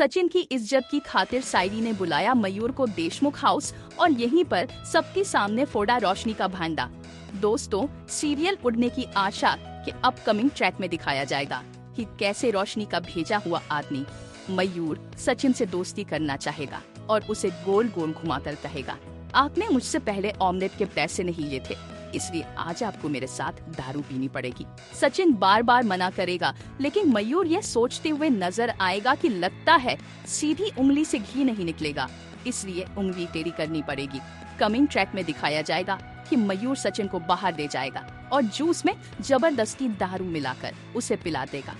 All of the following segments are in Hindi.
सचिन की इज्जत की खातिर साइली ने बुलाया मयूर को देशमुख हाउस और यहीं पर सबके सामने फोड़ा रोशनी का भांडा। दोस्तों, सीरियल उड़ने की आशा के अपकमिंग ट्रैक में दिखाया जाएगा कि कैसे रोशनी का भेजा हुआ आदमी मयूर सचिन से दोस्ती करना चाहेगा और उसे गोल गोल घुमाकर कहेगा, आपने मुझसे पहले ऑमलेट के पैसे नहीं लिए थे, इसलिए आज आपको मेरे साथ दारू पीनी पड़ेगी। सचिन बार बार मना करेगा, लेकिन मयूर यह सोचते हुए नजर आएगा कि लगता है सीधी उंगली से घी नहीं निकलेगा, इसलिए उंगली टेढ़ी करनी पड़ेगी। कमिंग ट्रैक में दिखाया जाएगा कि मयूर सचिन को बाहर ले जाएगा और जूस में जबरदस्ती दारू मिलाकर उसे पिला देगा।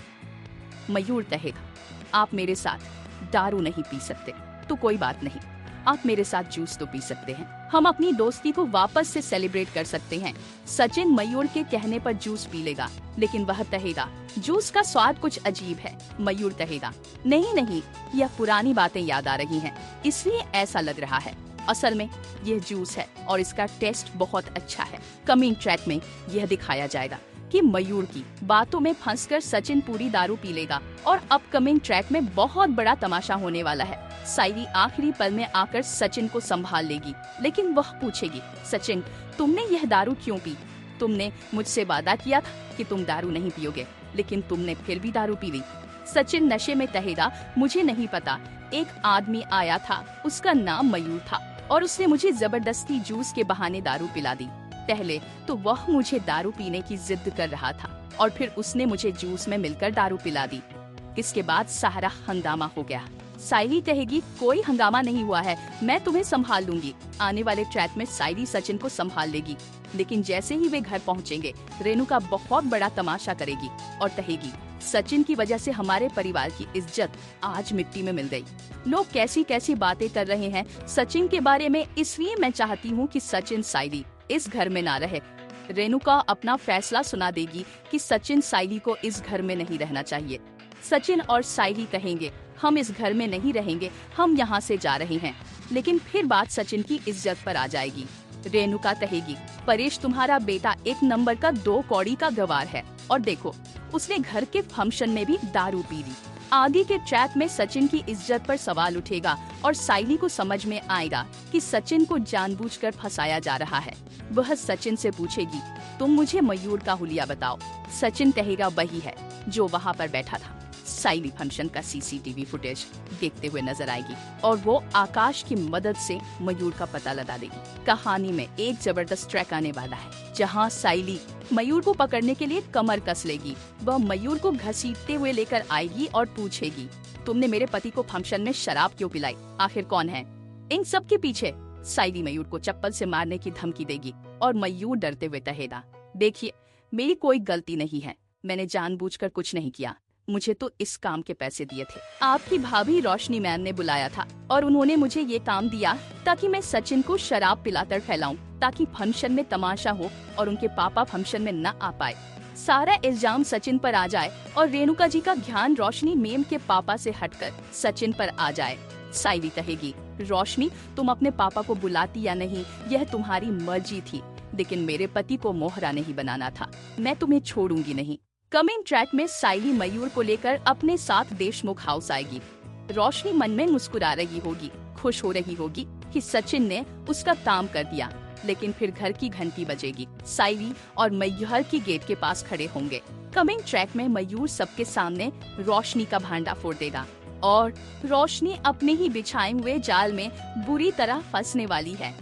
मयूर कहेगा, आप मेरे साथ दारू नहीं पी सकते तो कोई बात नहीं, आप मेरे साथ जूस तो पी सकते हैं, हम अपनी दोस्ती को वापस से सेलिब्रेट कर सकते हैं। सचिन मयूर के कहने पर जूस पी लेगा, लेकिन वह कहेगा जूस का स्वाद कुछ अजीब है। मयूर कहेगा, नहीं नहीं, यह पुरानी बातें याद आ रही हैं, इसलिए ऐसा लग रहा है, असल में यह जूस है और इसका टेस्ट बहुत अच्छा है। कमिंग ट्रैक में यह दिखाया जाएगा कि मयूर की बातों में फंसकर सचिन पूरी दारू पी लेगा और अपकमिंग ट्रैक में बहुत बड़ा तमाशा होने वाला है। साइली आखिरी पल में आकर सचिन को संभाल लेगी, लेकिन वह पूछेगी, सचिन तुमने यह दारू क्यों पी? तुमने मुझसे वादा किया था कि तुम दारू नहीं पियोगे, लेकिन तुमने फिर भी दारू पी ली। सचिन नशे में कहेगा, मुझे नहीं पता, एक आदमी आया था, उसका नाम मयूर था और उसने मुझे जबरदस्ती जूस के बहाने दारू पिला दी। पहले तो वह मुझे दारू पीने की जिद कर रहा था और फिर उसने मुझे जूस में मिलकर दारू पिला दी। इसके बाद सारा हंगामा हो गया। साइली कहेगी, कोई हंगामा नहीं हुआ है, मैं तुम्हें संभाल लूंगी। आने वाले ट्रैक में साइली सचिन को संभाल लेगी, लेकिन जैसे ही वे घर पहुंचेंगे, रेणुका बहुत बड़ा तमाशा करेगी और कहेगी, सचिन की वजह से हमारे परिवार की इज्जत आज मिट्टी में मिल गई। लोग कैसी कैसी बातें कर रहे हैं सचिन के बारे में, इसलिए मैं चाहती हूँ कि सचिन साइली इस घर में ना रहे। रेणुका अपना फैसला सुना देगी कि सचिन साइली को इस घर में नहीं रहना चाहिए। सचिन और साइली कहेंगे, हम इस घर में नहीं रहेंगे, हम यहाँ से जा रहे हैं। लेकिन फिर बात सचिन की इज्जत पर आ जाएगी। रेणुका कहेगी, परेश तुम्हारा बेटा एक नंबर का 2 कौड़ी का गवार है और देखो उसने घर के फंक्शन में भी दारू पी ली। आगे के ट्रैक में सचिन की इज्जत पर सवाल उठेगा और साइली को समझ में आएगा कि सचिन को जानबूझकर फंसाया जा रहा है। वह सचिन से पूछेगी, तुम मुझे मयूर का हुलिया बताओ। सचिन कहेगा, वही है जो वहाँ पर बैठा था। साइली फंक्शन का सीसीटीवी फुटेज देखते हुए नजर आएगी और वो आकाश की मदद से मयूर का पता लगा देगी। कहानी में एक जबरदस्त ट्रैक आने वाला है, जहां साइली मयूर को पकड़ने के लिए कमर कस लेगी। वह मयूर को घसीटते हुए लेकर आएगी और पूछेगी, तुमने मेरे पति को फंक्शन में शराब क्यों पिलाई? आखिर कौन है इन सब के पीछे? साइली मयूर को चप्पल से मारने की धमकी देगी और मयूर डरते हुए कहेगा, देखिए मेरी कोई गलती नहीं है, मैंने जानबूझकर कुछ नहीं किया, मुझे तो इस काम के पैसे दिए थे। आपकी भाभी रोशनी मैम ने बुलाया था और उन्होंने मुझे ये काम दिया ताकि मैं सचिन को शराब पिलाकर फैलाऊं, ताकि फंक्शन में तमाशा हो और उनके पापा फंक्शन में न आ पाए। सारा इल्जाम सचिन पर आ जाए और रेणुका जी का ध्यान रोशनी मैम के पापा से हटकर सचिन पर आ जाए। साइली कहेगी, रोशनी तुम अपने पापा को बुलाती या नहीं यह तुम्हारी मर्जी थी, लेकिन मेरे पति को मोहरा नहीं बनाना था, मैं तुम्हें छोड़ूंगी नहीं। कमिंग ट्रैक में साइली मयूर को लेकर अपने साथ देशमुख हाउस आएगी। रोशनी मन में मुस्कुरा रही होगी, खुश हो रही होगी कि सचिन ने उसका काम कर दिया, लेकिन फिर घर की घंटी बजेगी। साइली और मयूर की गेट के पास खड़े होंगे। कमिंग ट्रैक में मयूर सबके सामने रोशनी का भांडा फोड़ देगा और रोशनी अपने ही बिछाए हुए जाल में बुरी तरह फंसने वाली है।